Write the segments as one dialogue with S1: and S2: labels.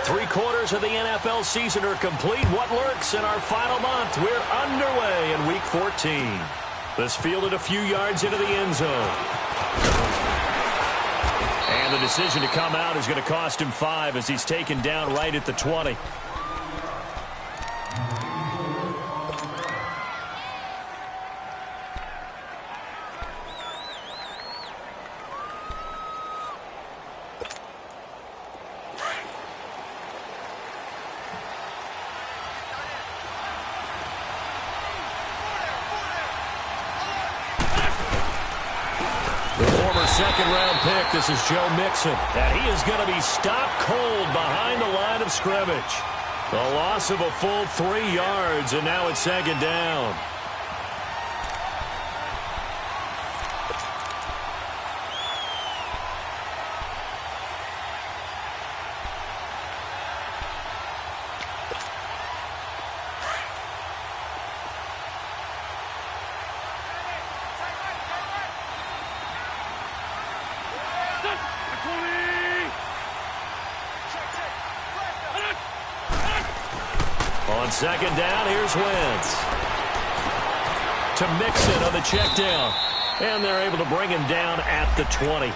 S1: Three-quarters of the NFL season are complete. What lurks in our final month? We're underway in Week 14. This fielded a few yards into the end zone. And the decision to come out is going to cost him 5 as he's taken down right at the 20.
S2: Second-round pick, this is Joe Mixon. And he is going to be stopped cold behind the line of scrimmage. A loss of a full 3 yards, and now it's second down. On second down, here's Wentz. To Mixon on the check down. And they're able to bring him down at the 20.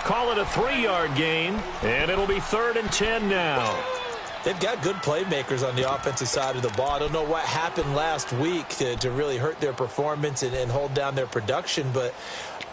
S2: Call it a 3-yard gain, and it'll be 3rd and 10 now.
S3: They've got good playmakers on the offensive side of the ball. I don't know what happened last week to really hurt their performance and hold down their production, but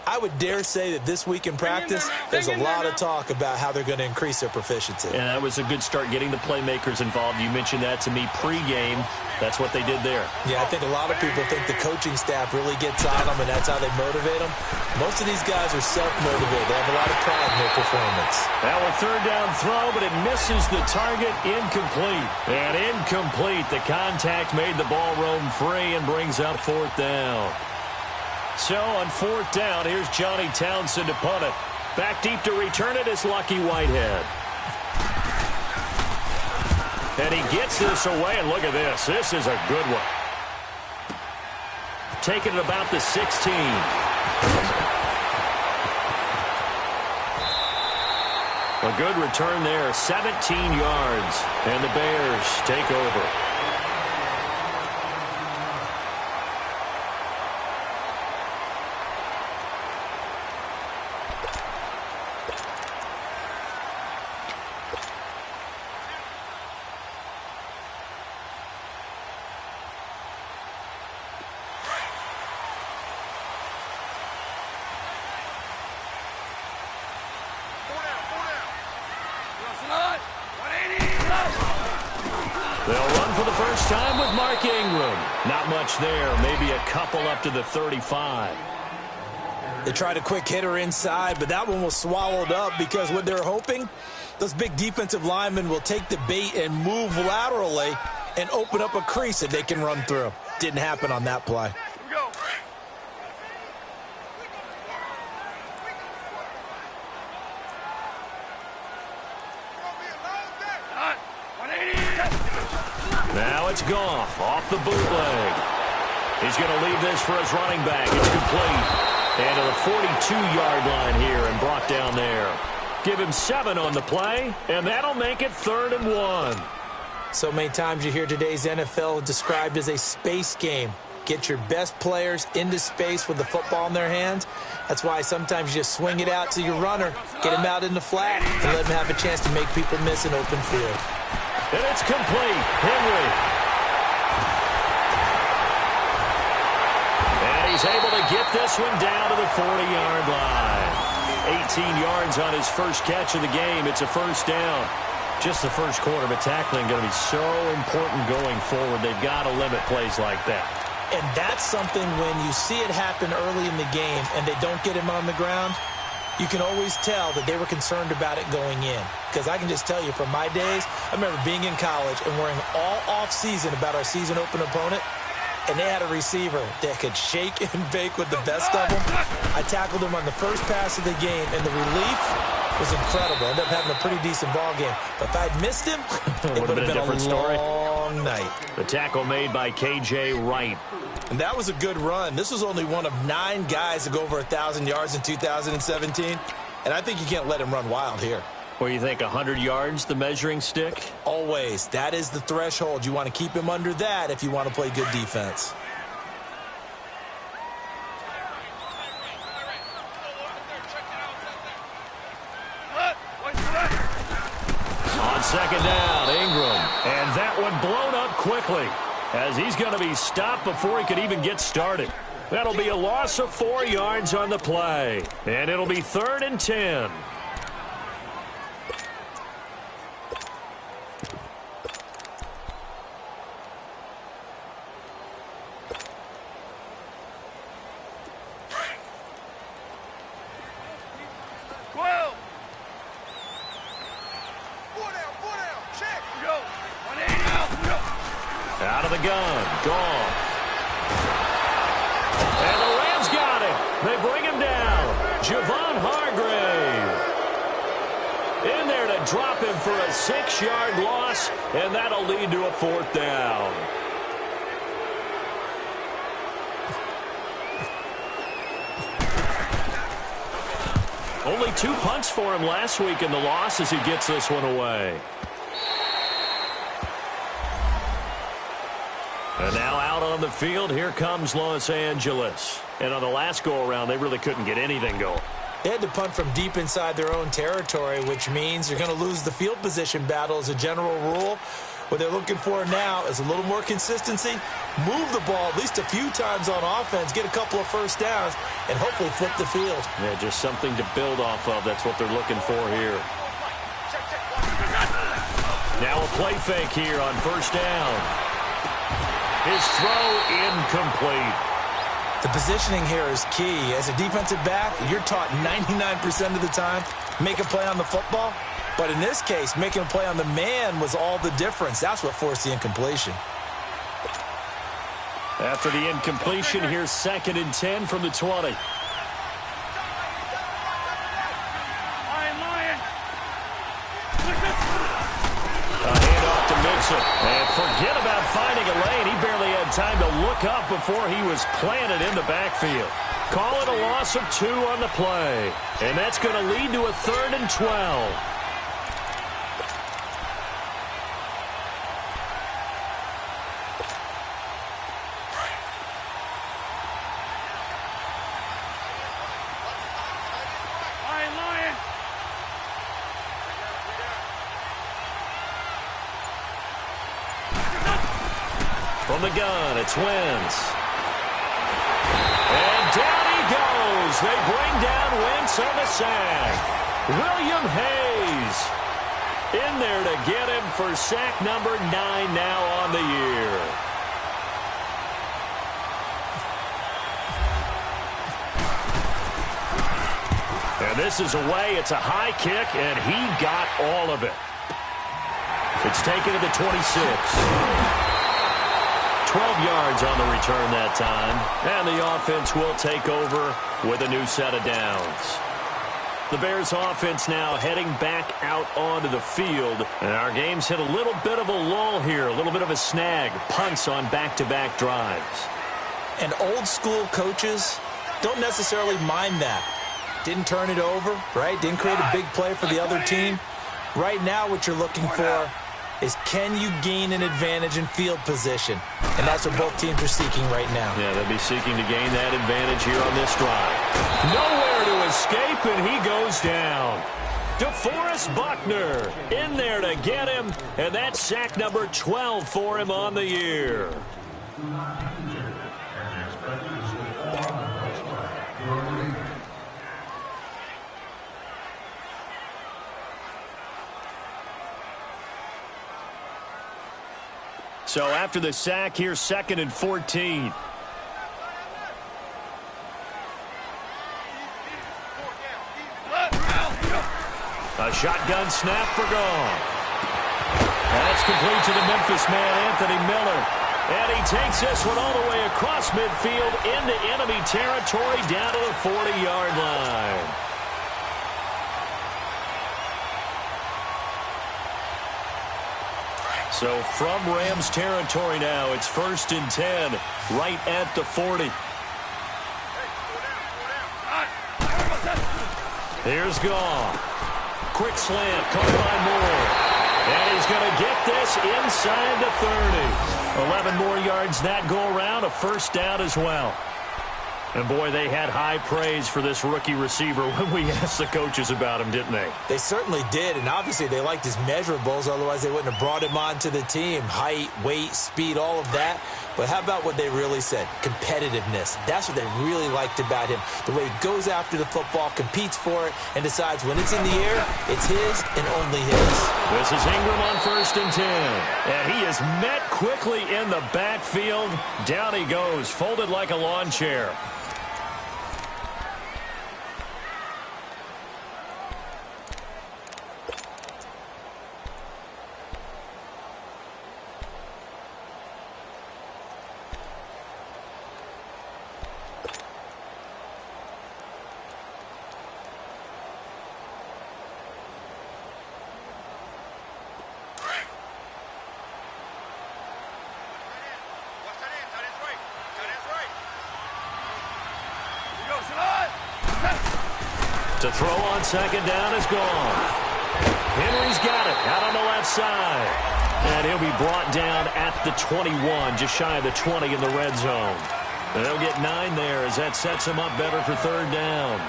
S3: I would dare say that this week in practice, there's a lot of talk about how they're going to increase their proficiency.
S1: Yeah, that was a good start getting the playmakers involved. You mentioned that to me pregame. That's what they did there.
S3: Yeah, I think a lot of people think the coaching staff really gets on them, and that's how they motivate them. Most of these guys are self-motivated. They have a lot of pride in their performance.
S1: Now a third down throw, but it misses the target. Incomplete. And incomplete. The contact made the ball roam free and brings up 4th down. So on 4th down, here's Johnny Townsend to punt it. Back deep to return it is Lucky Whitehead. And he gets this away, and look at this. This is a good one. Taking it about the 16. A good return there, 17 yards. And the Bears take over. They'll run for the first time with Mark Ingram. Not much there. Maybe a couple up to the 35.
S3: They tried a quick hitter inside, but that one was swallowed up because what they're hoping, those big defensive linemen will take the bait and move laterally and open up a crease that they can run through. Didn't happen on that play.
S1: Now it's Goff off the bootleg. He's going to leave this for his running back. It's complete. And to the 42-yard line here and brought down there. Give him 7 on the play, and that'll make it 3rd and 1.
S3: So many times you hear today's NFL described as a space game. Get your best players into space with the football in their hands. That's why sometimes you just swing it out to your runner, get him out in the flat, and let him have a chance to make people miss an open field.
S1: And it's complete. Henry. And he's able to get this one down to the 40-yard line. 18 yards on his first catch of the game. It's a first down. Just the first quarter, but tackling going to be so important going forward. They've got to limit plays like that.
S3: And that's something when you see it happen early in the game and they don't get him on the ground, you can always tell that they were concerned about it going in. Because I can just tell you from my days, I remember being in college and worrying all off-season about our season open opponent, and they had a receiver that could shake and bake with the best of them. I tackled him on the first pass of the game, and the relief was incredible. Ended up having a pretty decent ball game. But if I'd missed him, it would have been a different story. Long night.
S1: The tackle made by K.J. Wright.
S3: And that was a good run. This was only one of 9 guys to go over 1,000 yards in 2017. And I think you can't let him run wild here.
S1: Or you think 100 yards, the measuring stick?
S3: Always. That is the threshold. You want to keep him under that if you want to play good defense.
S1: On second down, Ingram. And that one blown up quickly as he's going to be stopped before he could even get started. That'll be a loss of 4 yards on the play. And it'll be 3rd and 10. Out of the gun, Goff. And the Rams got him. They bring him down. Javon Hargrave. In there to drop him for a 6-yard loss, and that'll lead to a 4th down. Only 2 punts for him last week in the loss as he gets this one away. And now out on the field, here comes Los Angeles. And on the last go-around, they really couldn't get anything going.
S3: They had to punt from deep inside their own territory, which means you're going to lose the field position battle as a general rule. What they're looking for now is a little more consistency, move the ball at least a few times on offense, get a couple of first downs, and hopefully flip the field.
S1: Yeah, just something to build off of. That's what they're looking for here. Now a play fake here on 1st down. His throw incomplete.
S3: The positioning here is key. As a defensive back, you're taught 99% of the time, make a play on the football. But in this case, making a play on the man was all the difference. That's what forced the incompletion.
S1: After the incompletion, here's 2nd and 10 from the 20. And forget about finding a lane. He barely had time to look up before he was planted in the backfield. Call it a loss of 2 on the play. And that's going to lead to a 3rd and 12. From the gun, it's Wentz. And down he goes. They bring down Wentz on the sack. William Hayes in there to get him for sack number 9 now on the year. And this is away. It's a high kick, and he got all of it. It's taken to the 26. 12 yards on the return that time. And the offense will take over with a new set of downs. The Bears offense now heading back out onto the field. And our game's hit a little bit of a lull here, a little bit of a snag. Punts on back-to-back drives.
S3: And old school coaches don't necessarily mind that. Didn't turn it over, right? Didn't create a big play for the other team. Right now what you're looking for is can you gain an advantage in field position? And that's what both teams are seeking right now.
S1: Yeah, they'll be seeking to gain that advantage here on this drive. Nowhere to escape, and he goes down. DeForest Buckner in there to get him, and that's sack number 12 for him on the year. So after the sack, here's 2nd and 14. A shotgun snap for Goff. That's complete to the Memphis man, Anthony Miller. And he takes this one all the way across midfield into enemy territory down to the 40-yard line. So from Rams territory now, it's 1st and 10, right at the 40. Here's Goff. quick slant, caught by Moore. And he's going to get this inside the 30. 11 more yards that go around, a first down as well. And, boy, they had high praise for this rookie receiver when we asked the coaches about him, didn't they?
S3: They certainly did, and obviously they liked his measurables. Otherwise, they wouldn't have brought him onto the team. Height, weight, speed, all of that. But how about what they really said? Competitiveness. That's what they really liked about him. The way he goes after the football, competes for it, and decides when it's in the air, it's his and only his.
S1: This is Ingram on 1st and 10. And he is met quickly in the backfield. Down he goes, folded like a lawn chair. To throw on 2nd down is gone. Henry's got it out on the left side. And he'll be brought down at the 21, just shy of the 20 in the red zone. And they'll get 9 there as that sets him up better for 3rd down.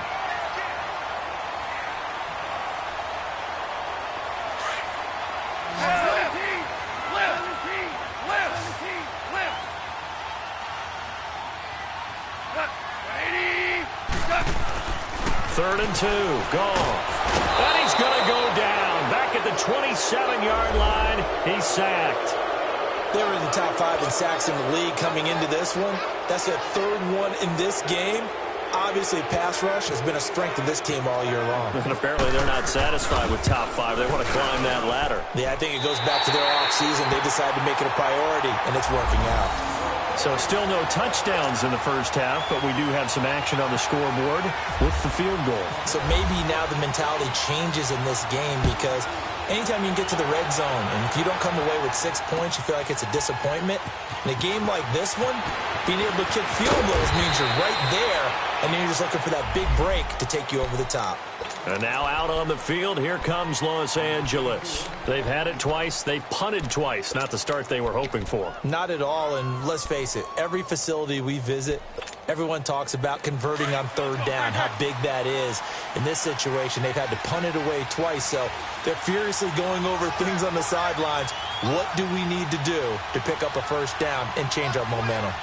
S1: Third and 2, Goff. And he's going to go down. Back at the 27-yard line, he's sacked.
S3: They were in the top 5 in sacks in the league coming into this one. That's their 3rd one in this game. Obviously, pass rush has been a strength of this team all year long.
S1: And apparently they're not satisfied with top 5. They want to climb that ladder.
S3: Yeah, I think it goes back to their offseason. They decided to make it a priority, and it's working out.
S1: So still no touchdowns in the first half, but we do have some action on the scoreboard with the field goal.
S3: So maybe now the mentality changes in this game because anytime you can get to the red zone, and if you don't come away with 6 points, you feel like it's a disappointment. In a game like this one, being able to kick field goals means you're right there, and then you're just looking for that big break to take you over the top.
S1: And now out on the field, here comes Los Angeles. They've had it twice. They've punted twice. Not the start they were hoping for.
S3: Not at all, and let's face it, every facility we visit, everyone talks about converting on 3rd down, how big that is. In this situation, they've had to punt it away twice, so they're furiously going over things on the sidelines. What do we need to do to pick up a 1st down and change our momentum?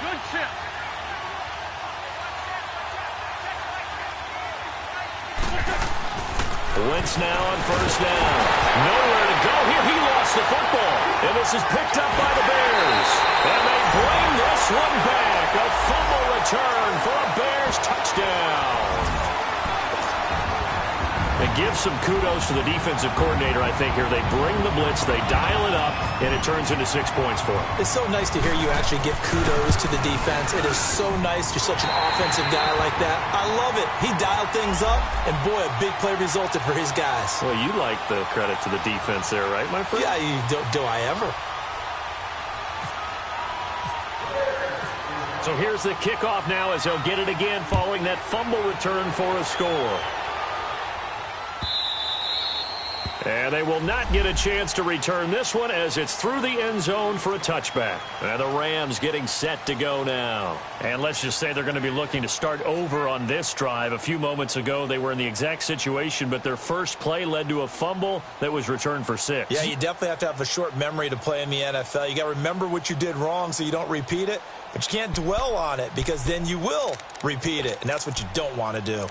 S2: Good chip.
S1: Wentz now on 1st down. Nowhere to go here. He lost the football. And this is picked up by the Bears. And they bring this one back. A fumble return for a Bears touchdown. They give some kudos to the defensive coordinator, I think, here. They bring the blitz, they dial it up, and it turns into 6 points for them.
S3: It's so nice to hear you actually give kudos to the defense. It is so nice. You're such an offensive guy like that. I love it. He dialed things up, and boy, a big play resulted for his guys.
S1: Well, you like the credit to the defense there, right, my friend?
S3: Yeah, do I ever?
S1: So here's the kickoff now as they'll get it again following that fumble return for a score. And they will not get a chance to return this one as it's through the end zone for a touchback. And the Rams getting set to go now. And let's just say they're going to be looking to start over on this drive. A few moments ago, they were in the exact situation, but their first play led to a fumble that was returned for 6.
S3: Yeah, you definitely have to have a short memory to play in the NFL. You got to remember what you did wrong so you don't repeat it. But you can't dwell on it because then you will repeat it. And that's what you don't want to do.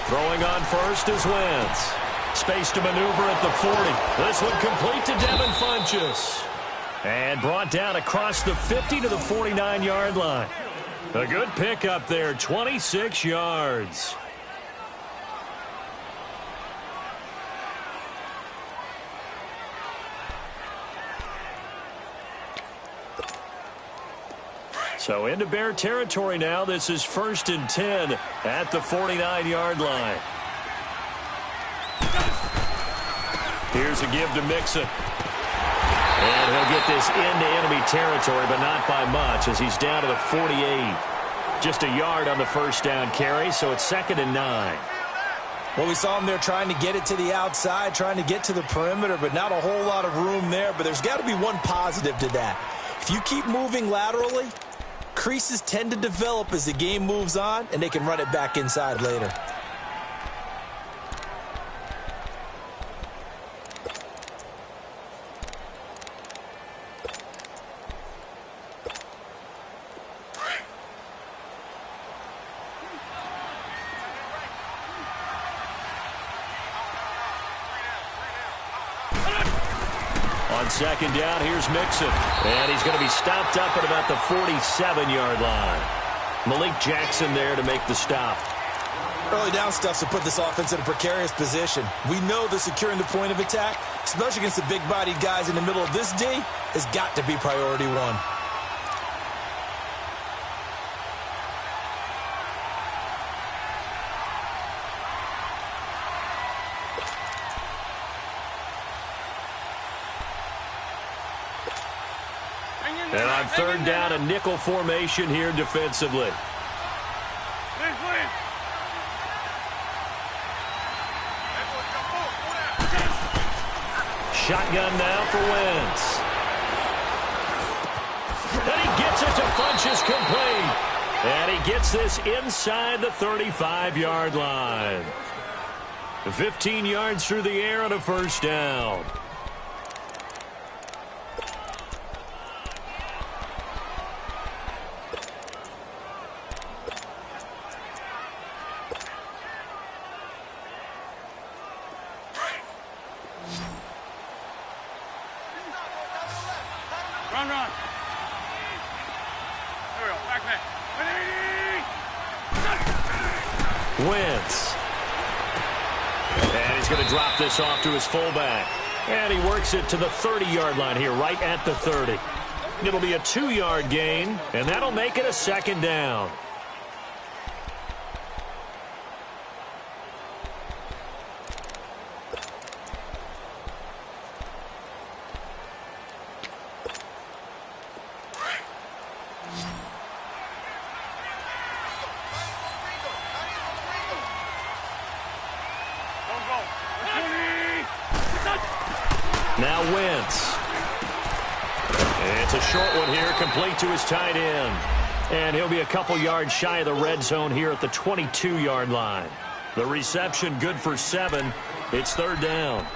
S1: Throwing on first is Wentz. Space to maneuver at the 40. This one complete to Devin Funchess. And brought down across the 50 to the 49-yard line. A good pickup there, 26 yards. So into Bear territory now. This is 1st and 10 at the 49-yard line. Here's a give to Mixon. And he'll get this into enemy territory, but not by much as he's down to the 48. Just a yard on the first down carry, so it's 2nd and 9.
S3: Well, we saw him there trying to get it to the outside, trying to get to the perimeter, but not a whole lot of room there. But there's got to be one positive to that. If you keep moving laterally, creases tend to develop as the game moves on, and they can run it back inside later.
S1: On 2nd down, here's Mixon. And he's going to be stopped up at about the 47-yard line. Malik Jackson there to make the stop.
S3: Early down stuff to put this offense in a precarious position. We know that securing the point of attack, especially against the big-bodied guys in the middle of this D, has got to be priority one.
S1: And on 3rd down, a nickel formation here defensively. Shotgun now for Wentz. And he gets it to Funchess complete. And he gets this inside the 35-yard line. 15 yards through the air on a first down.
S2: Run. There we go. Back.
S1: Wentz. And he's going to drop this off to his fullback. And he works it to the 30-yard line here, right at the 30. It'll be a 2-yard gain, and that'll make it a 2nd down. Now Wentz. It's a short one here, complete to his tight end. And he'll be a couple yards shy of the red zone here at the 22-yard line. The reception good for 7. It's 3rd down.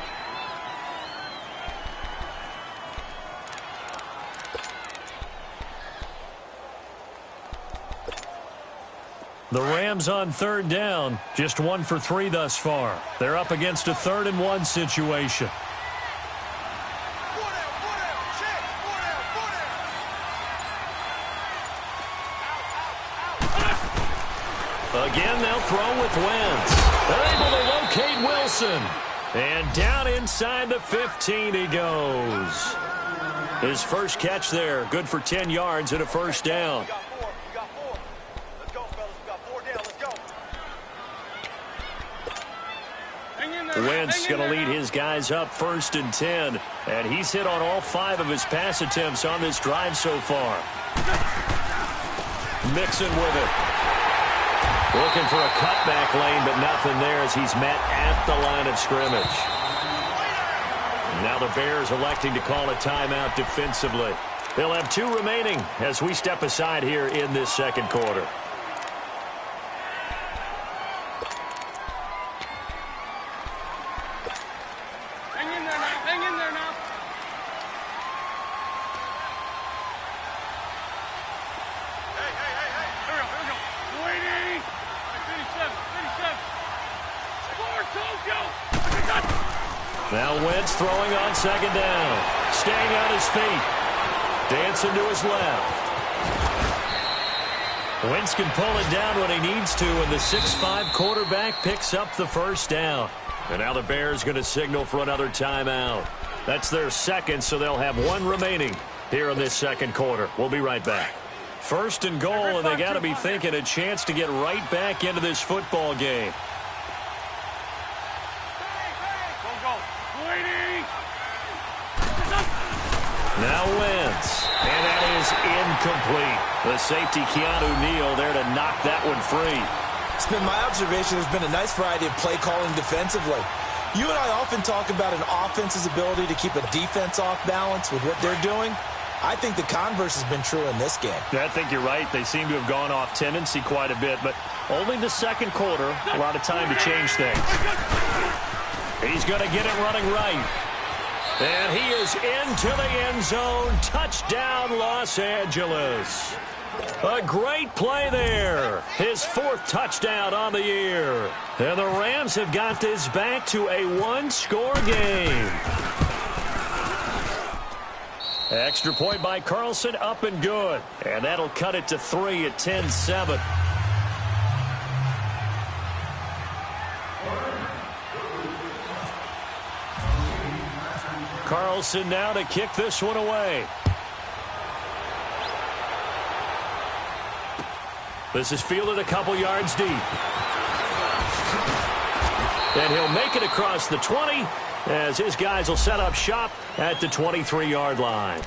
S1: The Rams on 3rd down, just 1 for 3 thus far. They're up against a 3rd and 1 situation. Again, they'll throw with Wentz. They're able to locate Wilson. And down inside the 15 he goes. His first catch there, good for 10 yards and a first down. Wentz going to lead his guys up 1st and 10. And he's hit on all 5 of his pass attempts on this drive so far. Mixon with it. Looking for a cutback lane, but nothing there as he's met at the line of scrimmage. Now the Bears electing to call a timeout defensively. They'll have 2 remaining as we step aside here in this 2nd quarter.
S2: Hang in there now. Hey. Here we go. Waiting. 37.
S1: Now Wentz throwing on 2nd down. Staying on his feet. Dancing to his left. Wentz can pull it down when he needs to, and the 6'5" quarterback picks up the first down. And now the Bears going to signal for another timeout. That's their 2nd, so they'll have 1 remaining here in this 2nd quarter. We'll be right back. First and goal, and they got to be thinking a chance to get right back into this football game. Now Wentz, and that is incomplete. The safety, Keanu Neal, there to knock that one free.
S3: It's been my observation there's been a nice variety of play calling defensively. You and I often talk about an offense's ability to keep a defense off balance with what they're doing. I think the converse has been true in this game.
S1: I think you're right. They seem to have gone off tendency quite a bit, but only the second quarter, a lot of time to change things. He's going to get it running right. And he is into the end zone. Touchdown, Los Angeles. A great play there. His 4th touchdown on the year. And the Rams have got this back to a 1-score game. Extra point by Carlson, up and good. And that'll cut it to 3 at 10-7. Carlson now to kick this one away. This is fielded a couple yards deep. And he'll make it across the 20 as his guys will set up shop at the 23-yard line.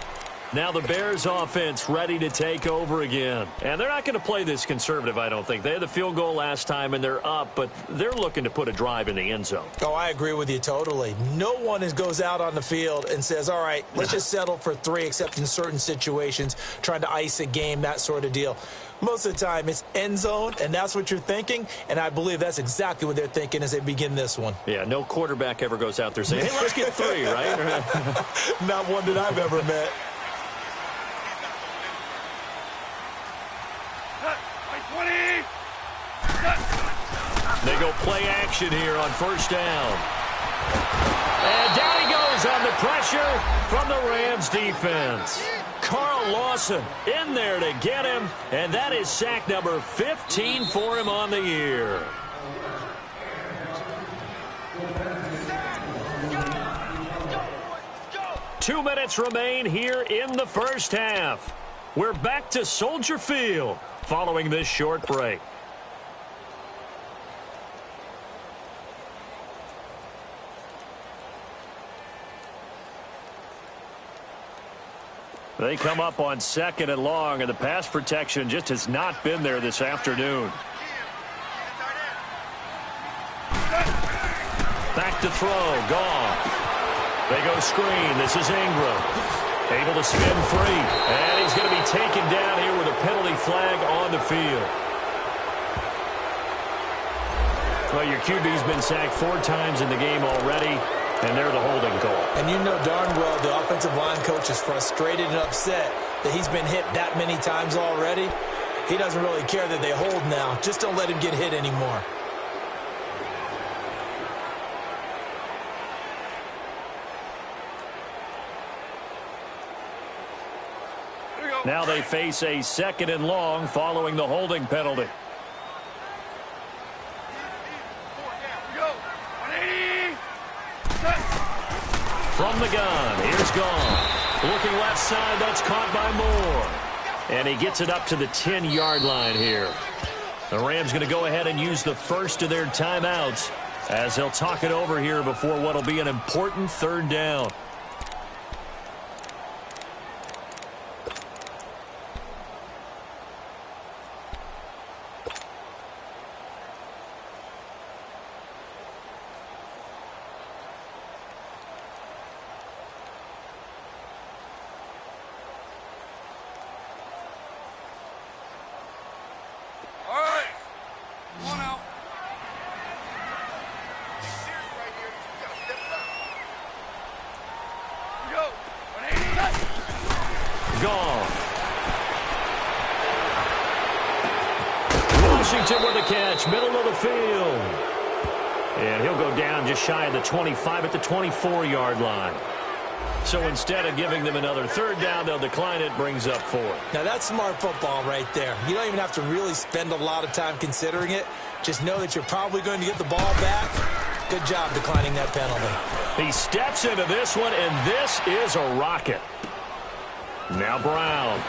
S1: Now the Bears offense ready to take over again. And they're not going to play this conservative, I don't think. They had the field goal last time, and they're up, but they're looking to put a drive in the end zone.
S3: Oh, I agree with you totally. No one goes out on the field and says, all right, let's just settle for 3, except in certain situations, trying to ice a game, that sort of deal. Most of the time, it's end zone, and that's what you're thinking, and I believe that's exactly what they're thinking as they begin this one.
S1: Yeah, no quarterback ever goes out there saying, hey, let's get 3, right?
S3: Not one that I've ever met.
S1: They go play action here on first down. And down he goes on the pressure from the Rams defense. Carl Lawson in there to get him, and that is sack number 15 for him on the year. Two minutes remain here in the first half. We're back to Soldier Field following this short break. They come up on 2nd and long, and the pass protection just has not been there this afternoon. Back to throw, gone. They go screen. This is Ingram. Able to spin free. And he's going to be taken down here with a penalty flag on the field. Well, your QB's been sacked 4 times in the game already. And they're the holding call.
S3: And you know darn well the offensive line coach is frustrated and upset that he's been hit that many times already. He doesn't really care that they hold now. Just don't let him get hit anymore.
S1: Now they face a 2nd and long following the holding penalty. From the gun, here's gone. Looking left side, that's caught by Moore. And he gets it up to the 10-yard line here. The Rams going to go ahead and use the first of their timeouts as they'll talk it over here before what will be an important 3rd down. Washington with the catch, middle of the field. And he'll go down just shy of the 25 at the 24-yard line. So instead of giving them another 3rd down, they'll decline it, brings up 4.
S3: Now that's smart football right there. You don't even have to really spend a lot of time considering it. Just know that you're probably going to get the ball back. Good job declining that penalty.
S1: He steps into this one, and this is a rocket. Now Brown.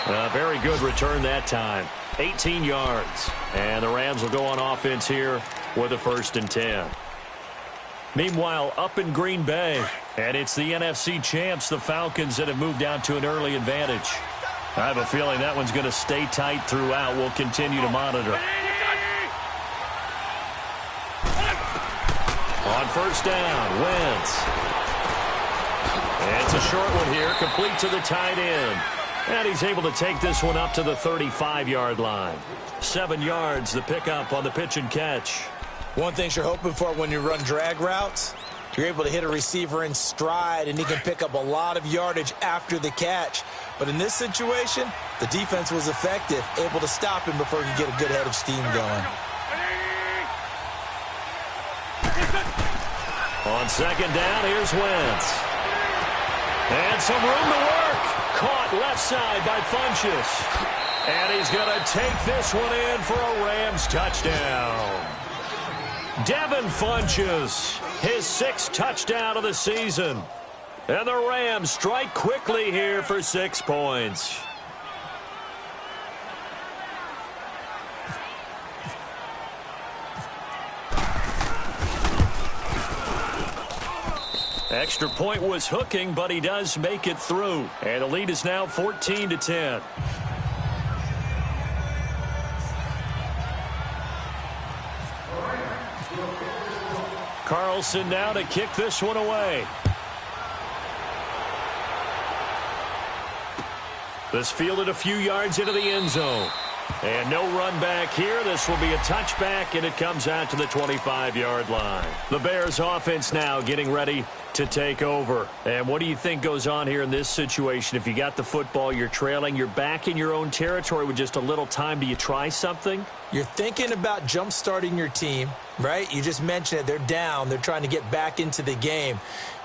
S1: A very good return that time. 18 yards. And the Rams will go on offense here with a 1st and 10. Meanwhile, up in Green Bay, and it's the NFC champs, the Falcons, that have moved down to an early advantage. I have a feeling that one's going to stay tight throughout. We'll continue to monitor. On 1st down, Wentz. And it's a short one here, complete to the tight end. And he's able to take this one up to the 35-yard line. 7 yards, the pickup on the pitch and catch.
S3: One thing you're hoping for when you run drag routes, you're able to hit a receiver in stride, and he can pick up a lot of yardage after the catch. But in this situation, the defense was effective, able to stop him before he could get a good head of steam going.
S1: On 2nd down, here's Wentz. And some room to work. Caught left side by Funchess. And he's going to take this one in for a Rams touchdown. Devin Funchess, his 6th touchdown of the season. And the Rams strike quickly here for 6 points. Extra point was hooking, but he does make it through. And the lead is now 14-10. Carlson now to kick this one away. This fielded a few yards into the end zone. And no run back here. This will be a touchback, and it comes out to the 25-yard line. The Bears offense now getting ready to take over. And what do you think goes on here in this situation? If you got the football, you're trailing, you're back in your own territory with just a little time. Do you try something?
S3: You're thinking about jump-starting your team, right? You just mentioned it. They're down. They're trying to get back into the game.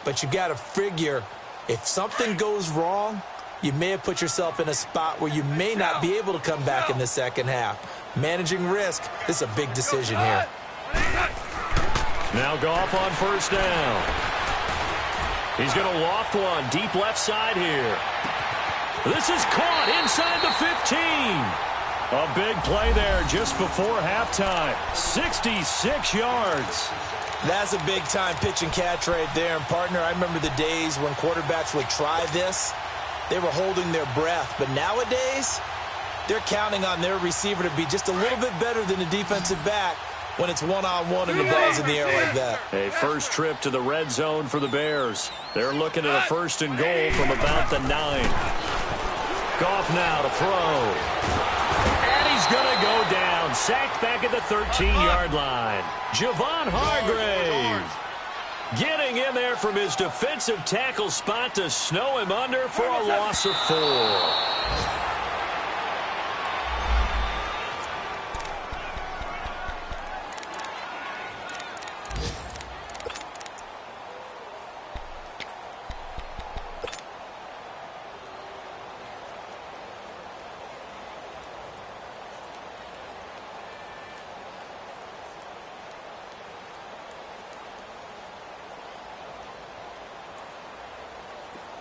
S3: But you got to figure if something goes wrong, you may have put yourself in a spot where you may not be able to come back in the second half. Managing risk, this is a big decision here.
S1: Now Goff on 1st down. He's going to loft one deep left side here. This is caught inside the 15. A big play there just before halftime. 66 yards.
S3: That's a big-time pitch and catch right there. And, partner, I remember the days when quarterbacks would try this. They were holding their breath. But nowadays, they're counting on their receiver to be just a little bit better than the defensive back when it's one-on-one and the ball's in the air like that.
S1: A first trip to the red zone for the Bears. They're looking at a 1st and goal from about the 9. Goff now to throw. And he's going to go down. Sacked back at the 13-yard line. Javon Hargrave getting in there from his defensive tackle spot to snow him under for a loss of 4.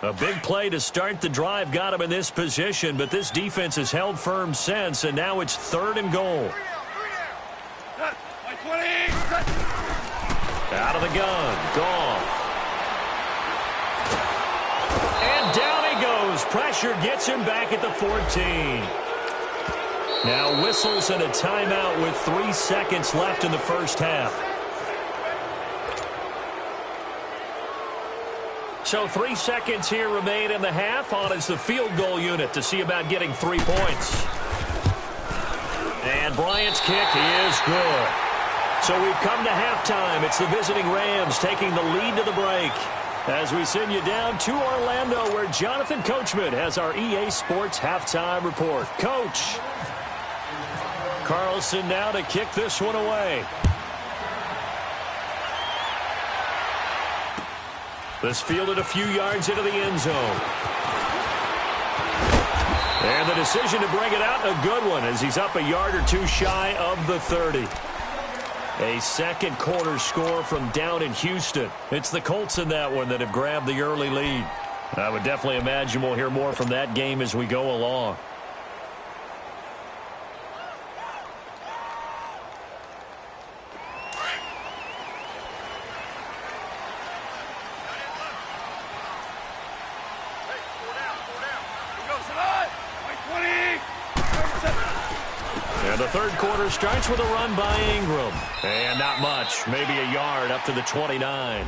S1: A big play to start the drive got him in this position, but this defense has held firm since, and now it's 3rd and goal. Out of the gun, Goff. And down he goes. Pressure gets him back at the 14. Now whistles and a timeout with 3 seconds left in the first half. So 3 seconds here remain in the half. On is the field goal unit to see about getting 3 points. And Bryant's kick is good. So we've come to halftime. It's the visiting Rams taking the lead to the break. As we send you down to Orlando, where Jonathan Coachman has our EA Sports halftime report. Coach. Carlson now to kick this one away. This fielded a few yards into the end zone. And the decision to bring it out, a good one, as he's up a yard or 2 shy of the 30. A second quarter score from down in Houston. It's the Colts in that one that have grabbed the early lead. I would definitely imagine we'll hear more from that game as we go along. And the third quarter starts with a run by Ingram. And not much, maybe a yard up to the 29.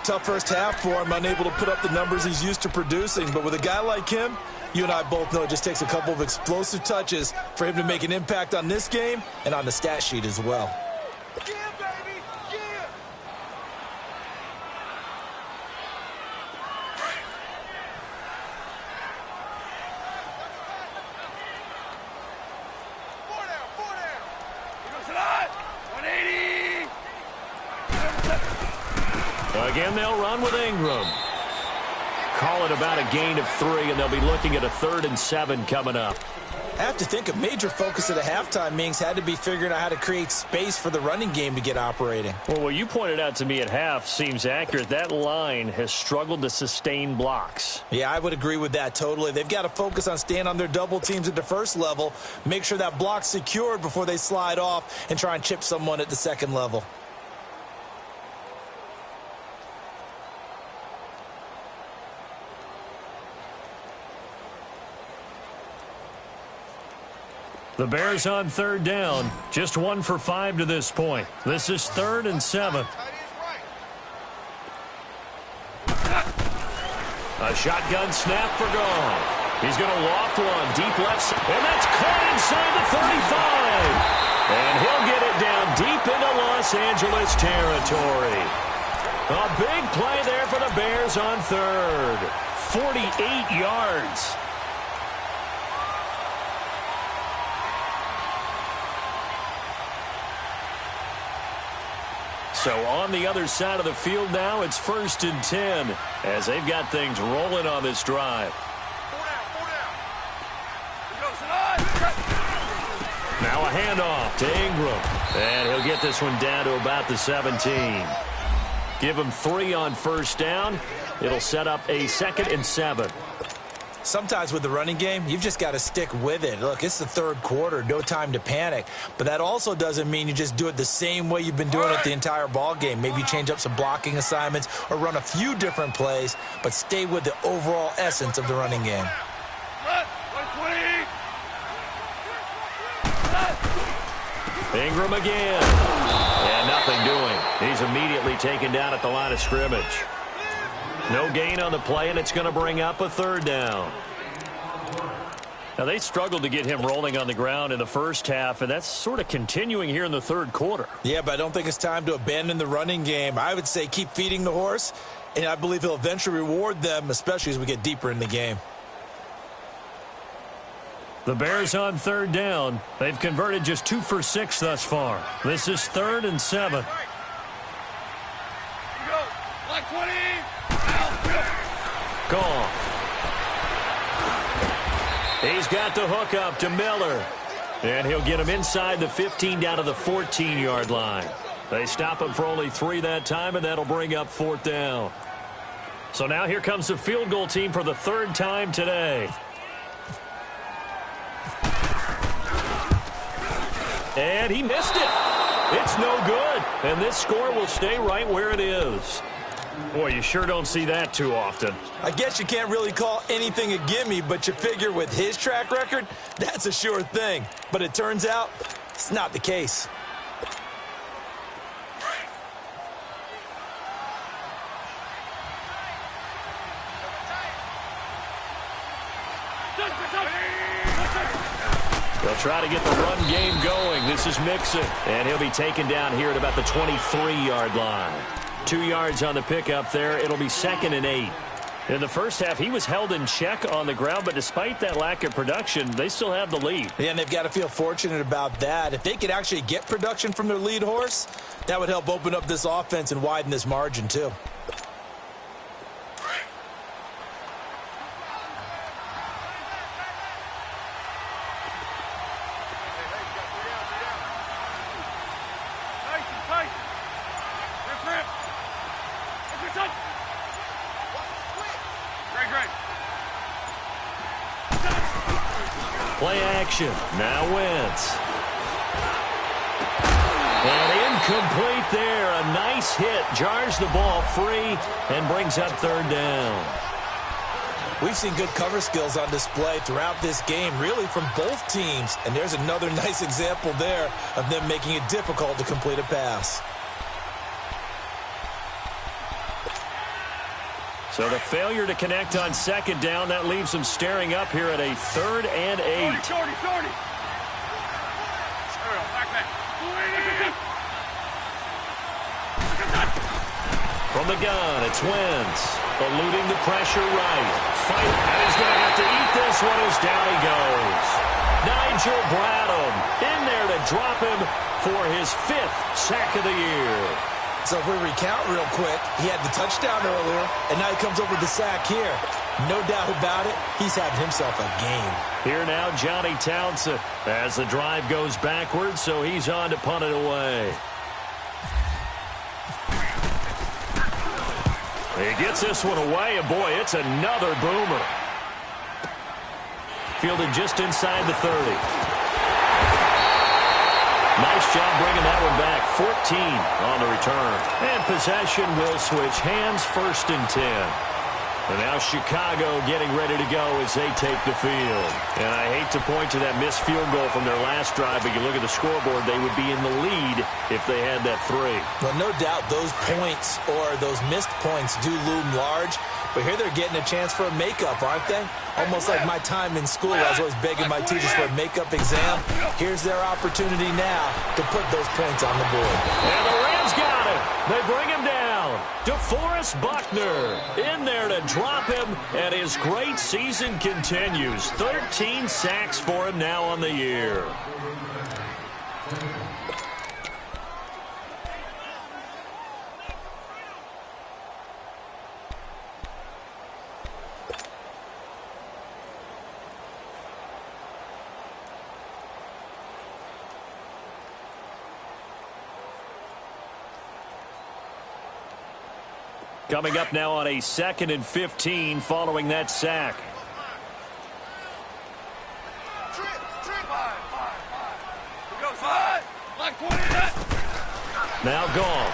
S3: Tough first half for him, unable to put up the numbers he's used to producing. But with a guy like him, you and I both know it just takes a couple of explosive touches for him to make an impact on this game and on the stat sheet as well.
S1: Again, they'll run with Ingram. Call it about a gain of 3, and they'll be looking at a 3rd and 7 coming up.
S3: I have to think a major focus at a halftime means had to be figuring out how to create space for the running game to get operating.
S1: Well, what you pointed out to me at half seems accurate. That line has struggled to sustain blocks.
S3: Yeah, I would agree with that totally. They've got to focus on staying on their double teams at the first level, make sure that block's secured before they slide off and try and chip someone at the second level.
S1: The Bears on 3rd down. Just 1 for 5 to this point. This is 3rd and 7. A shotgun snap for Goff. He's going to loft one deep left side. And that's caught inside the 35. And he'll get it down deep into Los Angeles territory. A big play there for the Bears on 3rd. 48 yards. So on the other side of the field now, it's 1st and 10 as they've got things rolling on this drive. Now a handoff to Ingram. And he'll get this one down to about the 17. Give him 3 on 1st down. It'll set up a 2nd and 7.
S3: Sometimes with the running game, you've just got to stick with it. Look, it's the 3rd quarter, no time to panic. But that also doesn't mean you just do it the same way you've been doing it the entire ball game. Maybe change up some blocking assignments or run a few different plays, but stay with the overall essence of the running game.
S1: Ingram again. And nothing doing. He's immediately taken down at the line of scrimmage. No gain on the play, and it's going to bring up a 3rd down. Now, they struggled to get him rolling on the ground in the first half, and that's sort of continuing here in the 3rd quarter.
S3: Yeah, but I don't think it's time to abandon the running game. I would say keep feeding the horse, and I believe he'll eventually reward them, especially as we get deeper in the game.
S1: The Bears on 3rd down. They've converted just 2 for 6 thus far. This is 3rd and 7. Gone. He's got the hook up to Miller. And he'll get him inside the 15 down to the 14-yard line. They stop him for only 3 that time, and that'll bring up 4th down. So now here comes the field goal team for the 3rd time today. And he missed it. It's no good. And this score will stay right where it is. Boy, you sure don't see that too often.
S3: I guess you can't really call anything a gimme, but you figure with his track record, that's a sure thing. But it turns out it's not the case.
S1: They'll try to get the run game going. This is Mixon, and he'll be taken down here at about the 23-yard line. 2 yards on the pickup there. It'll be 2nd and 8. In the first half, he was held in check on the ground, but despite that lack of production, they still have the lead.
S3: Yeah, and they've got to feel fortunate about that. If they could actually get production from their lead horse, that would help open up this offense and widen this margin too.
S1: Play action. Now Wentz. And incomplete there. A nice hit. Jars the ball free and brings up 3rd down.
S3: We've seen good cover skills on display throughout this game, really from both teams. And there's another nice example there of them making it difficult to complete a pass.
S1: So the failure to connect on second down, that leaves them staring up here at a 3rd and 8.
S2: Shorty.
S1: From the gun, it's Wentz, eluding the pressure right. Fight, and he's going to have to eat this one as down he goes. Nigel Bradham in there to drop him for his 5th sack of the year.
S3: So if we recount real quick, he had the touchdown earlier, and now he comes over the sack here. No doubt about it, he's having himself a game.
S1: Here now, Johnny Townsend, as the drive goes backwards, so he's on to punt it away. He gets this one away, and boy, it's another boomer. Fielded just inside the 30. Nice job bringing that one back. 14 on the return. And possession will switch hands, 1st and 10. And now Chicago getting ready to go as they take the field. And I hate to point to that missed field goal from their last drive, but you look at the scoreboard, they would be in the lead if they had that 3.
S3: Well, no doubt those points or those missed points do loom large. But here they're getting a chance for a makeup, aren't they? Almost like my time in school, I was always begging my teachers for a makeup exam. Here's their opportunity now to put those points on the board.
S1: And the Rams got him. They bring him down. DeForest Buckner in there to drop him, and his great season continues. 13 sacks for him now on the year. Coming up now on a 2nd and 15 following that sack. Now Goff.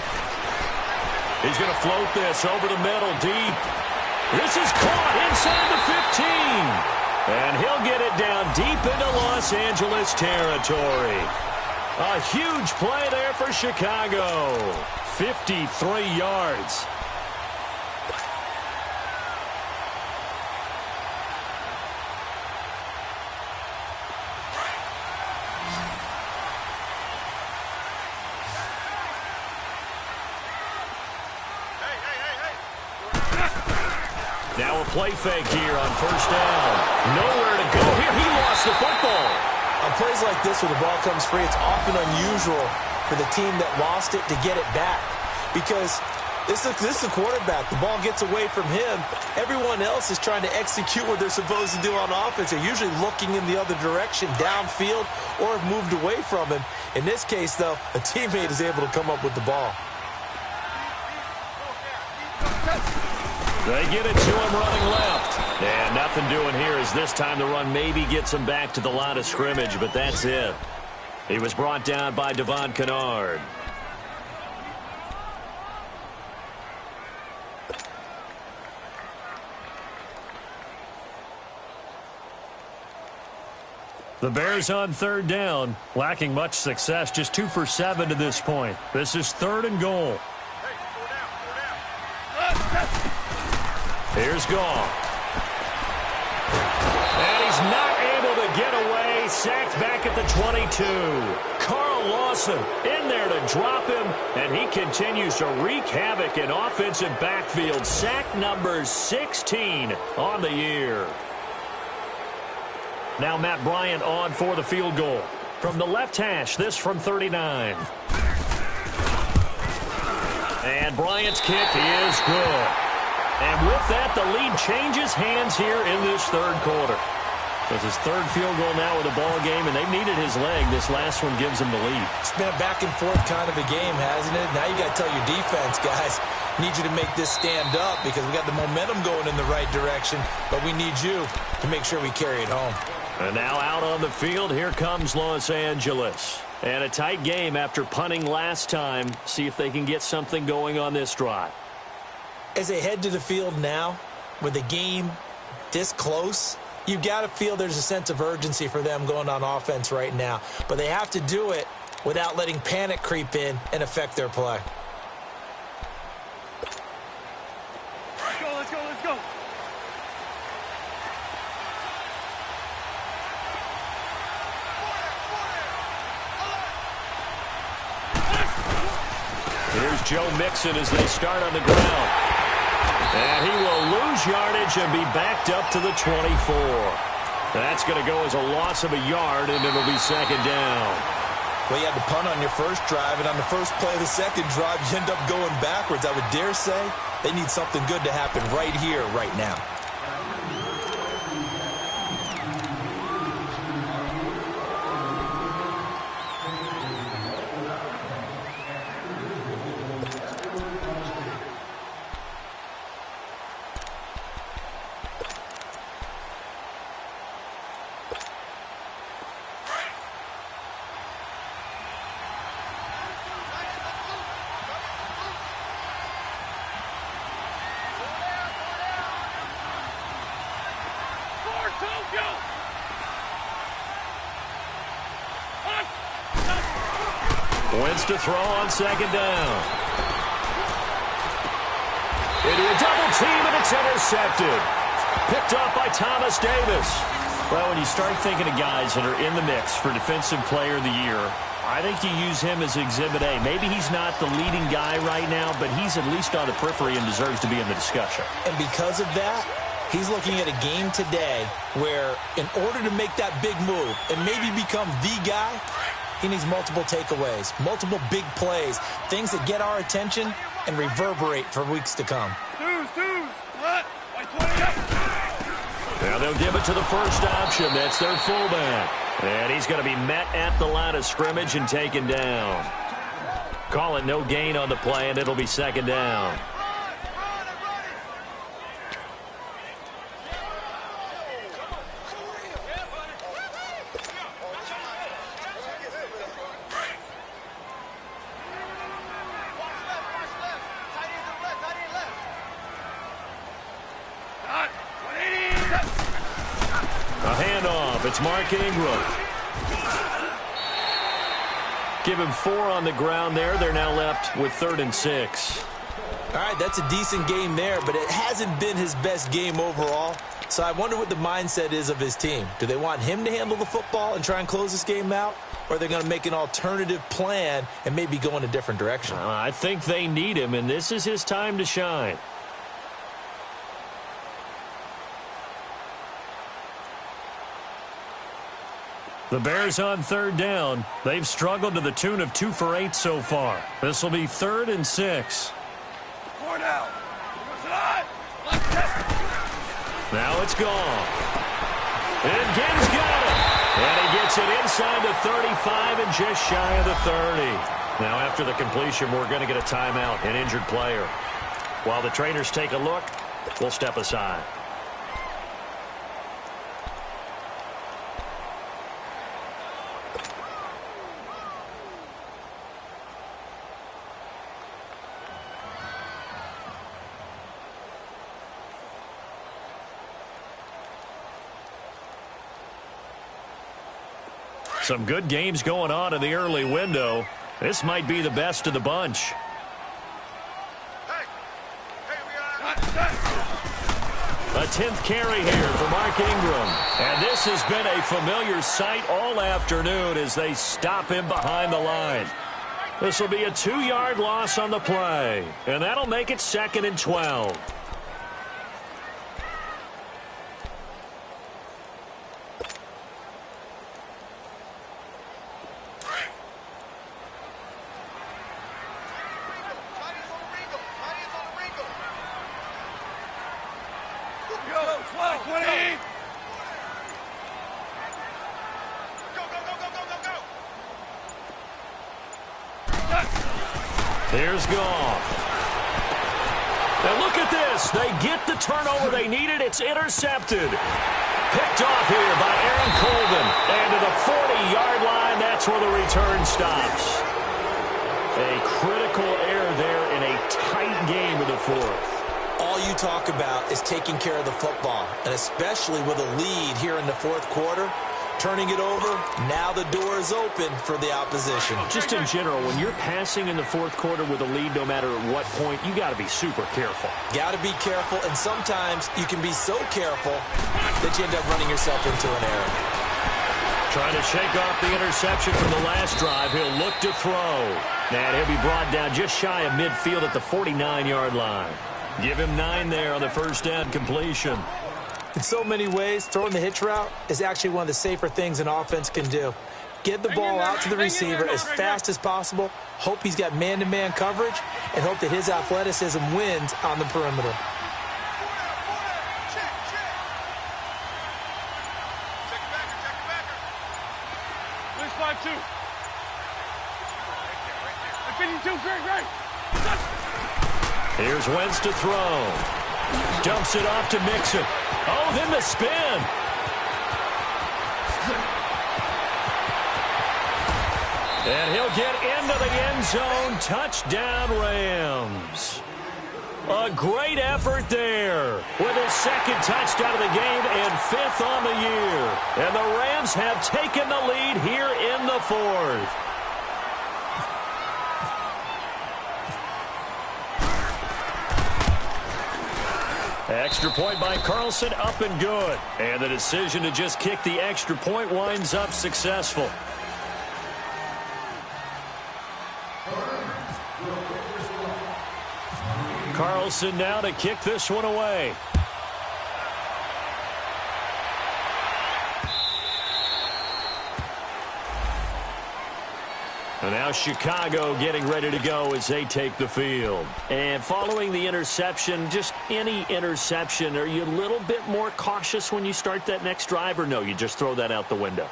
S1: He's going to float this over the middle deep. This is caught inside the 15. And he'll get it down deep into Los Angeles territory. A huge play there for Chicago. 53 yards. Now a play fake here on 1st down. Nowhere to go here. He lost the football.
S3: On plays like this where the ball comes free, it's often unusual for the team that lost it to get it back. Because this is the quarterback. The ball gets away from him. Everyone else is trying to execute what they're supposed to do on offense. They're usually looking in the other direction, downfield, or have moved away from him. In this case, though, a teammate is able to come up with the ball.
S1: They get it to him running left. And nothing doing here as this time the run maybe gets him back to the line of scrimmage, but that's it. He was brought down by Devon Kennard. The Bears on 3rd down, lacking much success, just 2 for 7 to this point. This is 3rd and goal. Here's Goff. And he's not able to get away. Sacked back at the 22. Carl Lawson in there to drop him, and he continues to wreak havoc in offensive backfield. Sack number 16 on the year. Now Matt Bryant on for the field goal. From the left hash, this from 39. And Bryant's kick is good. And with that, the lead changes hands here in this 3rd quarter. It's his 3rd field goal now with a ball game, and they've needed his leg. This last one gives him the lead.
S3: It's been a back-and-forth kind of a game, hasn't it? Now you got to tell your defense, guys, need you to make this stand up because we got the momentum going in the right direction, but we need you to make sure we carry it home.
S1: And now out on the field, here comes Los Angeles. And a tight game after punting last time. See if they can get something going on this drive.
S3: As they head to the field now, with the game this close, you've got to feel there's a sense of urgency for them going on offense right now. But they have to do it without letting panic creep in and affect their play.
S2: Let's go.
S1: Here's Joe Mixon as they start on the ground. And he will lose yardage and be backed up to the 24. That's going to go as a loss of a yard, and it'll be second down.
S3: Well, you had to punt on your first drive, and on the first play of the second drive, you end up going backwards. I would dare say they need something good to happen right here, right now.
S1: Wentz to throw on second down. Into a double team, and it's intercepted. Picked up by Thomas Davis. Well, when you start thinking of guys that are in the mix for Defensive Player of the Year, I think you use him as Exhibit A. Maybe he's not the leading guy right now, but he's at least on the periphery and deserves to be in the discussion.
S3: And because of that, he's looking at a game today where in order to make that big move and maybe become the guy, he needs multiple takeaways, multiple big plays, things that get our attention and reverberate for weeks to come.
S1: Now they'll give it to the first option. That's their fullback. And he's going to be met at the line of scrimmage and taken down. Call it no gain on the play, and it'll be second down. It's Mark Ingram. Give him 4 on the ground there. They're now left with 3rd and 6.
S3: All right, that's a decent game there, but it hasn't been his best game overall. So I wonder what the mindset is of his team. Do they want him to handle the football and try and close this game out? Or are they going to make an alternative plan and maybe go in a different direction?
S1: I think they need him, and this is his time to shine. The Bears on 3rd down. They've struggled to the tune of 2 for 8 so far. This will be 3rd and 6. Now it's gone. And Gibbs got it. And he gets it inside the 35 and just shy of the 30. Now after the completion, we're going to get a timeout, an injured player. While the trainers take a look, we'll step aside. Some good games going on in the early window. This might be the best of the bunch. A 10th carry here for Mark Ingram. And this has been a familiar sight all afternoon as they stop him behind the line. This will be a 2-yard loss on the play. And that'll make it 2nd and 12. Here's Goff. And look at this. They get the turnover they needed. It's intercepted. Picked off here by Aaron Colvin. And to the 40-yard line, that's where the return stops. A critical error there in a tight game of the 4th.
S3: all you talk about is taking care of the football, and especially with a lead here in the fourth quarter, turning it over, now the door is open for the opposition.
S1: Just in general, when you're passing in the fourth quarter with a lead, no matter at what point, you got to be super careful.
S3: Got to be careful, and sometimes you can be so careful that you end up running yourself into an error.
S1: Trying to shake off the interception from the last drive. He'll look to throw. And he'll be brought down just shy of midfield at the 49-yard line. Give him 9 there on the first down completion.
S3: In so many ways, throwing the hitch route is actually one of the safer things an offense can do. Get the ball out to the receiver as fast as possible, hope he's got man-to-man coverage, and hope that his athleticism wins on the perimeter.
S1: Here's Wentz to throw. Dumps it off to Mixon. Oh, then the spin. And he'll get into the end zone. Touchdown, Rams. A great effort there with his second touchdown of the game and 5th on the year. And the Rams have taken the lead here in the 4th. Extra point by Carlson, up and good. And the decision to just kick the extra point winds up successful. Carlson now to kick this one away. And now Chicago getting ready to go as they take the field. And following the interception, just any interception, are you a little bit more cautious when you start that next drive, or no, you just throw that out the window?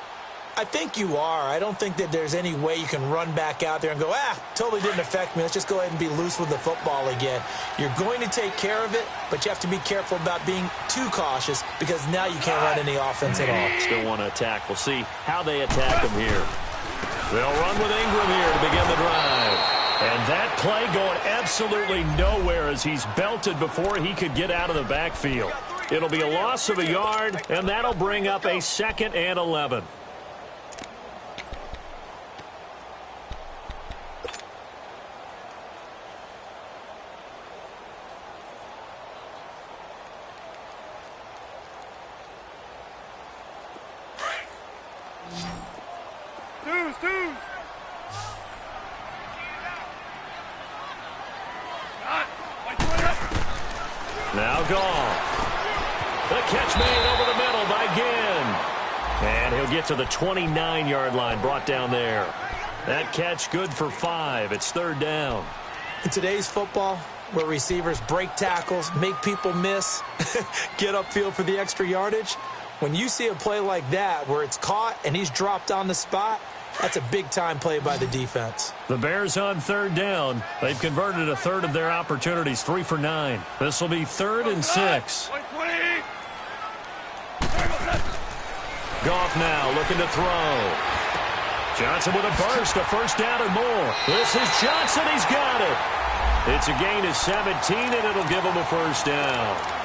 S3: I think you are. I don't think that there's any way you can run back out there and go, totally didn't affect me. Let's just go ahead and be loose with the football again. You're going to take care of it, but you have to be careful about being too cautious because now you can't run any offense at all.
S1: Still want to attack. We'll see how they attack them here. They'll run with Ingram here to begin the drive. And that play going absolutely nowhere as he's belted before he could get out of the backfield. It'll be a loss of a yard, and that'll bring up a 2nd and 11. Now Goff. The catch made over the middle by Ginn. And he'll get to the 29-yard line, brought down there. That catch good for 5. It's 3rd down.
S3: In today's football, where receivers break tackles, make people miss, get upfield for the extra yardage, when you see a play like that where it's caught and he's dropped on the spot, that's a big-time play by the defense.
S1: The Bears on 3rd down. They've converted a third of their opportunities, 3 for 9. This will be 3rd and 6. Goff now looking to throw. Johnson with a burst, a first down and more. This is Johnson. He's got it. It's a gain of 17, and it'll give him a first down.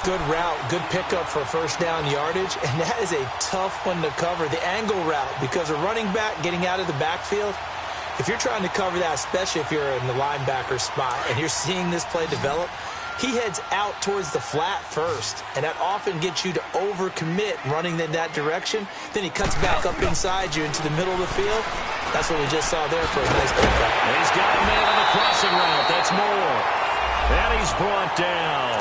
S3: Good route, good pickup for first down yardage, and that is a tough one to cover. The angle route, because a running back getting out of the backfield, if you're trying to cover that, especially if you're in the linebacker spot and you're seeing this play develop, he heads out towards the flat first, and that often gets you to overcommit running in that direction. Then he cuts back up inside you into the middle of the field. That's what we just saw there for a nice pickup.
S1: And he's got a man on the crossing route. That's more. And he's brought down.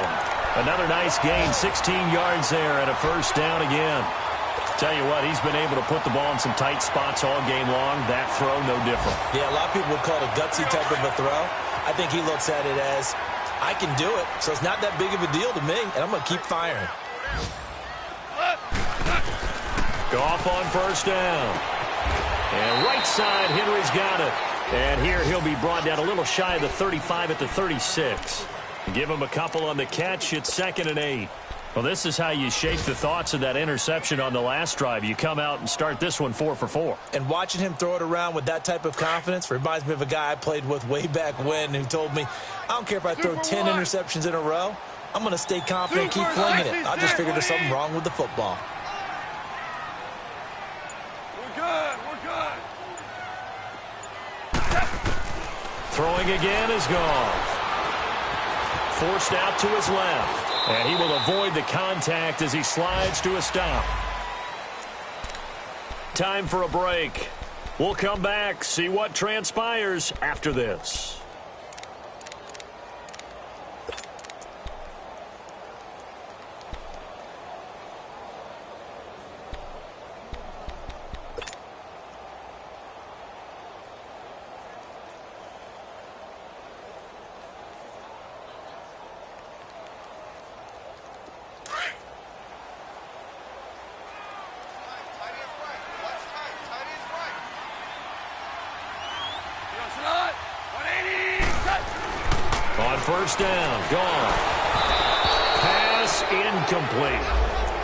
S1: Another nice gain, 16 yards there, and a first down again. Tell you what, he's been able to put the ball in some tight spots all game long. That throw, no different.
S3: Yeah, a lot of people would call it a gutsy type of a throw. I think he looks at it as, I can do it, so it's not that big of a deal to me, and I'm going to keep firing.
S1: Goff on first down. And right side, Henry's got it. And here he'll be brought down a little shy of the 35 at the 36. Give him a couple on the catch. It's 2nd and 8. Well, this is how you shape the thoughts of that interception on the last drive. You come out and start this one 4 for 4.
S3: And watching him throw it around with that type of confidence reminds me of a guy I played with way back when who told me, I don't care if I throw 10 interceptions in a row. I'm going to stay confident, keep flinging it. I just figured there's something wrong with the football.
S2: We're good.
S1: Throwing again is gone. Forced out to his left. And he will avoid the contact as he slides to a stop. Time for a break. We'll come back, see what transpires after this. On first down, gone. Pass incomplete.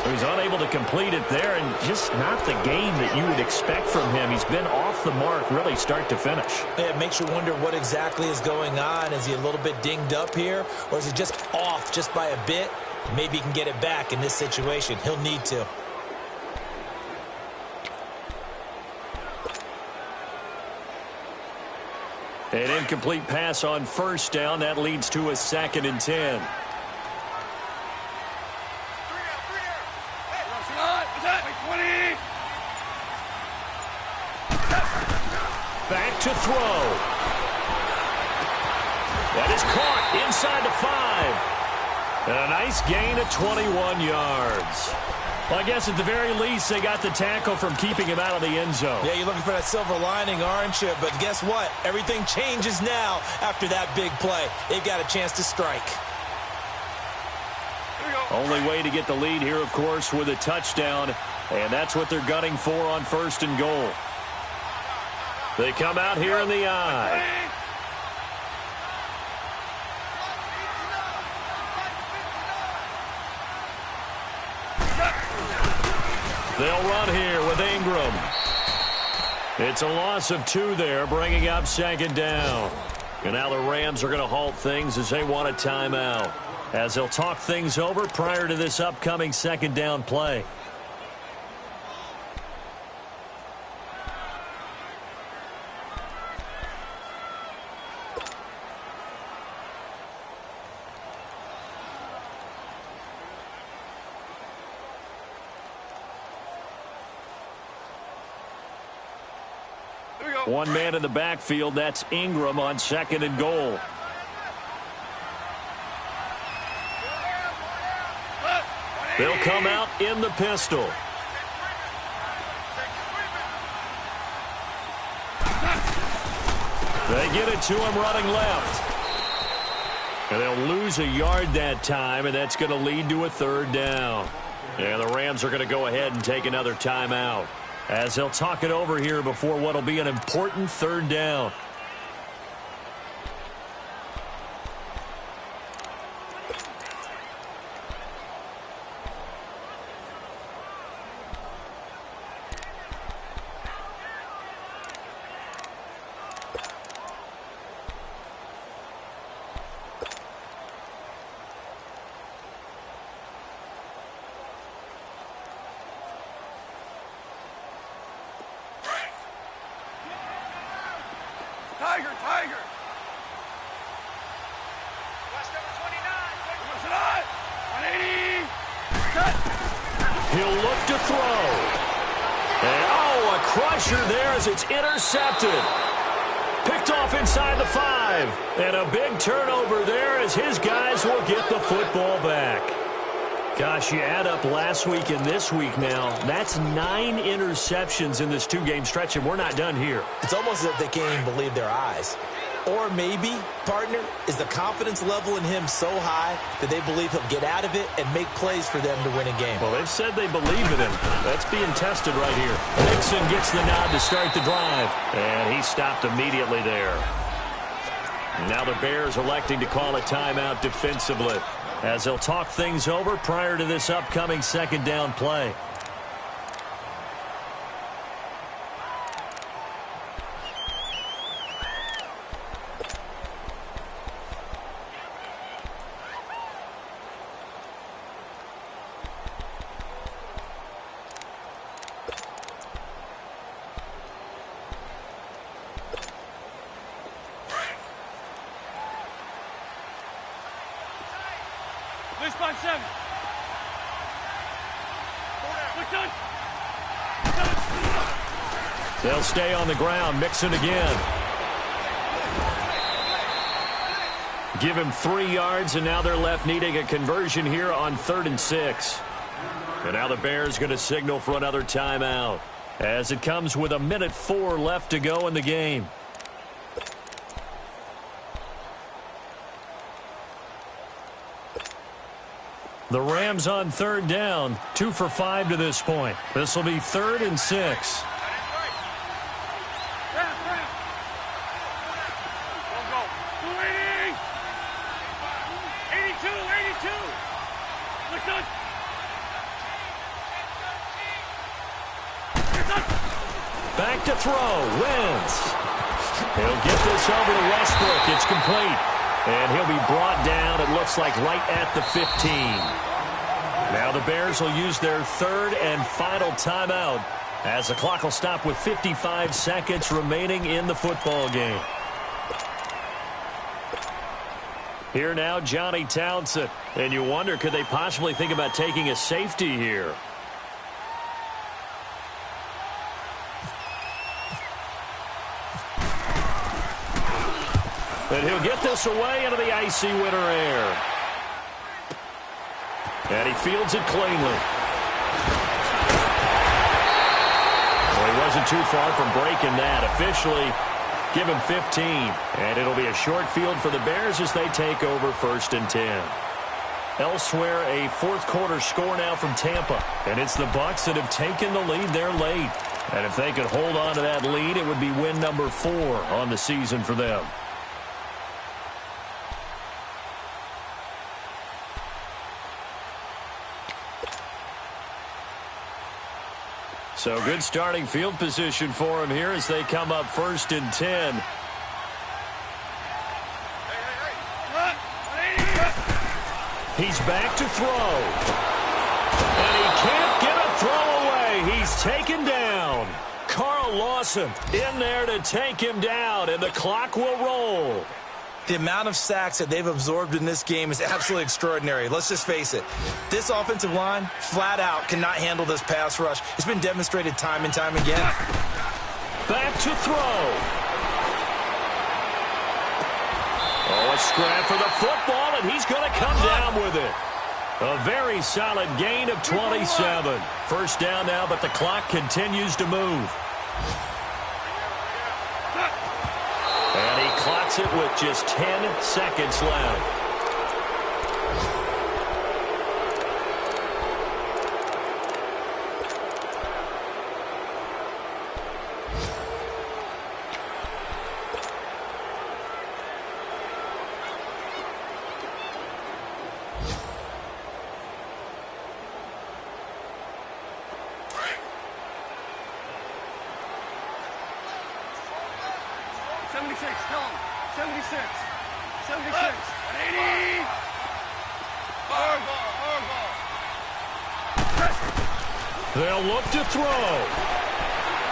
S1: So he's unable to complete it there, and just not the game that you would expect from him. He's been off the mark really start to finish.
S3: Yeah, it makes you wonder what exactly is going on. Is he a little bit dinged up here, or is he just off just by a bit? Maybe he can get it back in this situation. He'll need to.
S1: An incomplete pass on first down. That leads to a 2nd and 10. Back to throw. That is caught inside the 5. And a nice gain of 21 yards. Well, I guess at the very least, they got the tackle from keeping him out of the end zone.
S3: Yeah, you're looking for that silver lining, aren't you? But guess what? Everything changes now after that big play. They've got a chance to strike.
S1: Only way to get the lead here, of course, with a touchdown. And that's what they're gunning for on 1st and goal. They come out here in the eye. They'll run here with Ingram. It's a loss of 2 there, bringing up 2nd down. And now the Rams are going to halt things as they want a timeout, as they'll talk things over prior to this upcoming 2nd down play. One man in the backfield, that's Ingram on 2nd and goal. They'll come out in the pistol. They get it to him running left. And they'll lose a yard that time, and that's going to lead to a 3rd down. And the Rams are going to go ahead and take another timeout, as they'll talk it over here before what will be an important 3rd down.
S2: Tiger. West number 29. 180.
S1: He'll look to throw. And, a crusher there as it's intercepted. Picked off inside the 5. And a big turnover there as his guys will get the football back. Gosh, you add up last week and this week now, that's 9 interceptions in this 2-game stretch, and we're not done here.
S3: It's almost as if they can't even believe their eyes. Or maybe, partner, is the confidence level in him so high that they believe he'll get out of it and make plays for them to win a game.
S1: Well, they've said they believe in him. That's being tested right here. Nixon gets the nod to start the drive, and he stopped immediately there. Now the Bears electing to call a timeout defensively. as they'll talk things over prior to this upcoming second down play. They'll stay on the ground, Mixon again. Give him 3 yards, and now they're left needing a conversion here on 3rd and 6. And now the Bears going to signal for another timeout, as it comes with 1:04 left to go in the game. The Rams on 3rd down, 2 for 5 to this point. This will be 3rd and 6. Back to throw. Wentz. He'll get this over to Westbrook. It's complete. And he'll be brought down, it looks like, right at the 15. Now the Bears will use their 3rd and final timeout, as the clock will stop with 55 seconds remaining in the football game. Here now, Johnny Townsend. And you wonder, could they possibly think about taking a safety here? And he'll get this away into the icy winter air. And he fields it cleanly. Well, he wasn't too far from breaking that. Officially, give him 15. And it'll be a short field for the Bears as they take over 1st and 10. Elsewhere, a 4th quarter score now from Tampa. And it's the Bucs that have taken the lead there late. And if they could hold on to that lead, it would be win number 4 on the season for them. So good starting field position for him here as they come up 1st and 10. He's back to throw. And he can't get a throw away. He's taken down. Carl Lawson in there to take him down, and the clock will roll.
S3: The amount of sacks that they've absorbed in this game is absolutely extraordinary. Let's just face it. This offensive line, flat out, cannot handle this pass rush. It's been demonstrated time and time again.
S1: Back to throw. Oh, a scrap for the football, and he's going to come down with it. A very solid gain of 27. 1st down now, but the clock continues to move. And he clocks it with just 10 seconds left. They'll look to throw.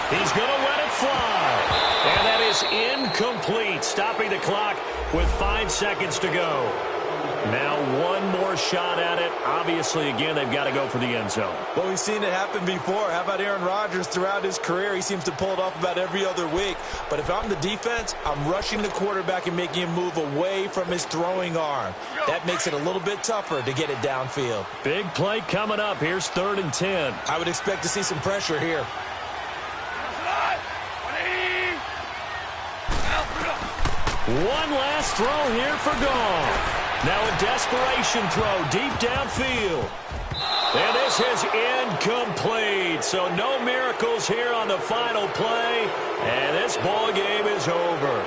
S1: He's going to let it fly. And that is incomplete, stopping the clock with 5 seconds to go. Now one more shot at it. Obviously, again, they've got to go for the end zone.
S3: Well, we've seen it happen before. How about Aaron Rodgers throughout his career? He seems to pull it off about every other week. But if I'm the defense, I'm rushing the quarterback and making him move away from his throwing arm. That makes it a little bit tougher to get it downfield.
S1: Big play coming up. Here's 3rd and 10.
S3: I would expect to see some pressure here.
S1: One last throw here for Goff. Now a desperation throw deep downfield. And this is incomplete. So no miracles here on the final play. And this ball game is over.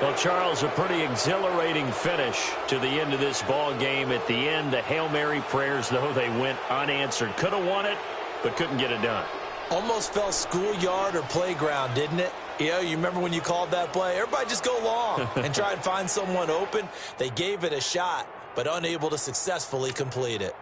S1: Well, Charles, a pretty exhilarating finish to the end of this ball game. At the end, the Hail Mary prayers, though, they went unanswered. Could have won it, but couldn't get it done.
S3: Almost felt schoolyard or playground, didn't it? Yeah, you remember when you called that play? Everybody just go long and try and find someone open. They gave it a shot, but unable to successfully complete it.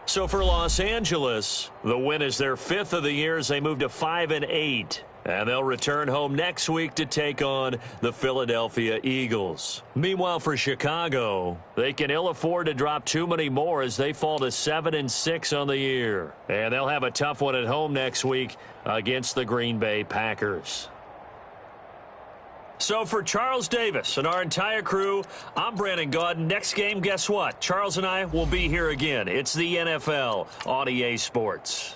S1: So for Los Angeles, the win is their 5th of the year as they move to 5-8. And they'll return home next week to take on the Philadelphia Eagles. Meanwhile, for Chicago, they can ill afford to drop too many more as they fall to 7-6 on the year. And they'll have a tough one at home next week against the Green Bay Packers. So for Charles Davis and our entire crew, I'm Brandon Gaudin. Next game, guess what? Charles and I will be here again. It's the NFL on EA Sports.